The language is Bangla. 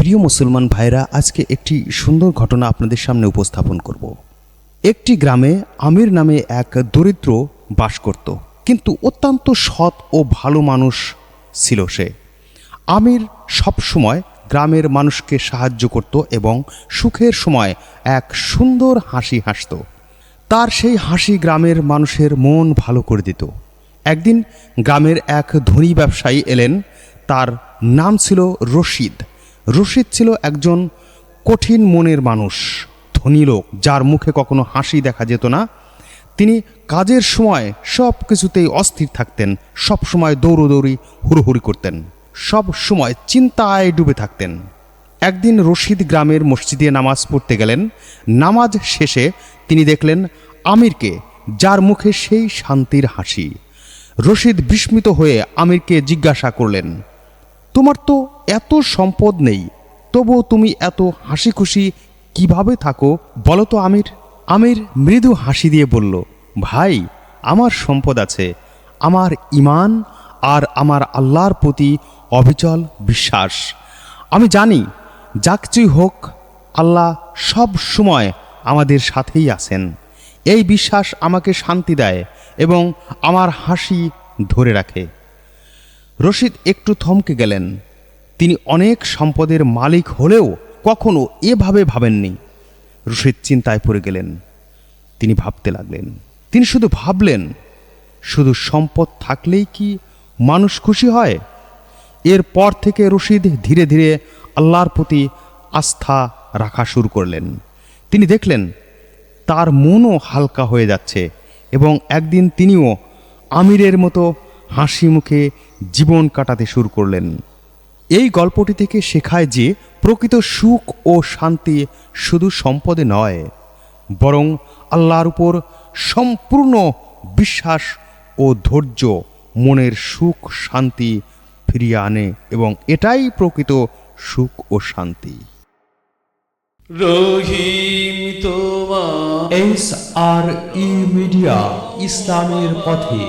প্রিয় মুসলমান ভাইরা, আজকে একটি সুন্দর ঘটনা আপনাদের সামনে উপস্থাপন করব। একটি গ্রামে আমির নামে এক দরিদ্র বাস করত, কিন্তু অত্যন্ত সৎ ও ভালো মানুষ ছিল সে। আমির সবসময় গ্রামের মানুষকে সাহায্য করত এবং সুখের সময় এক সুন্দর হাসি হাসত। তার সেই হাসি গ্রামের মানুষের মন ভালো করে দিত। একদিন গ্রামের এক ধনী ব্যবসায়ী এলেন। তার নাম ছিল রশিদ। রশিদ ছিল একজন কঠিন মনের মানুষ, ধনী লোক, যার মুখে কখনো হাসি দেখা যেত না। তিনি কাজের সময় সব কিছুতেই অস্থির থাকতেন, সব সময় দৌড়োদৌড়ি হুড়োহুড়ি করতেন, সব সময় চিন্তায় ডুবে থাকতেন। একদিন রশিদ গ্রামের মসজিদে নামাজ পড়তে গেলেন। নামাজ শেষে তিনি দেখলেন আমিরকে, যার মুখে সেই শান্তির হাসি। রশিদ বিস্মিত হয়ে আমিরকে জিজ্ঞাসা করলেন, তোমার তো এত সম্পদ নেই, তবুও তুমি এত হাসি খুশি কিভাবে থাকো বলো তো আমির? আমির মৃদু হাসি দিয়ে বলল, ভাই, আমার সম্পদ আছে, আমার ঈমান আর আমার আল্লাহর প্রতি অবিচল বিশ্বাস। আমি জানি যা কিছুই হোক, আল্লাহ সব সময় আমাদের সাথেই আছেন। এই বিশ্বাস আমাকে শান্তি দেয় এবং আমার হাসি ধরে রাখে। রশিদ একটু থমকে গেলেন। তিনি অনেক সম্পদের মালিক হলেও কখনো এভাবে ভাবেননি। রশিদ চিন্তায় পড়ে গেলেন। তিনি ভাবতে লাগলেন। তিনি শুধু ভাবলেন, শুধু সম্পদ থাকলেই কি মানুষ খুশি হয়? এরপর থেকে রশিদ ধীরে ধীরে আল্লাহর প্রতি আস্থা রাখা শুরু করলেন। তিনি দেখলেন তার মনও হালকা হয়ে যাচ্ছে এবং একদিন তিনিও আমিরের মতো হাসি মুখে জীবন কাটাতে শুরু করলেন। এই গল্পটি থেকে শেখায় যে প্রকৃত সুখ ও শান্তি শুধু সম্পদে নয়, বরং আল্লাহর উপর সম্পূর্ণ বিশ্বাস ও ধৈর্য মনের সুখ শান্তি ফিরিয়ে আনে এবং এটাই প্রকৃত সুখ ও শান্তি। রহিম তোমার SRE মিডিয়া, ইসলামের পথে।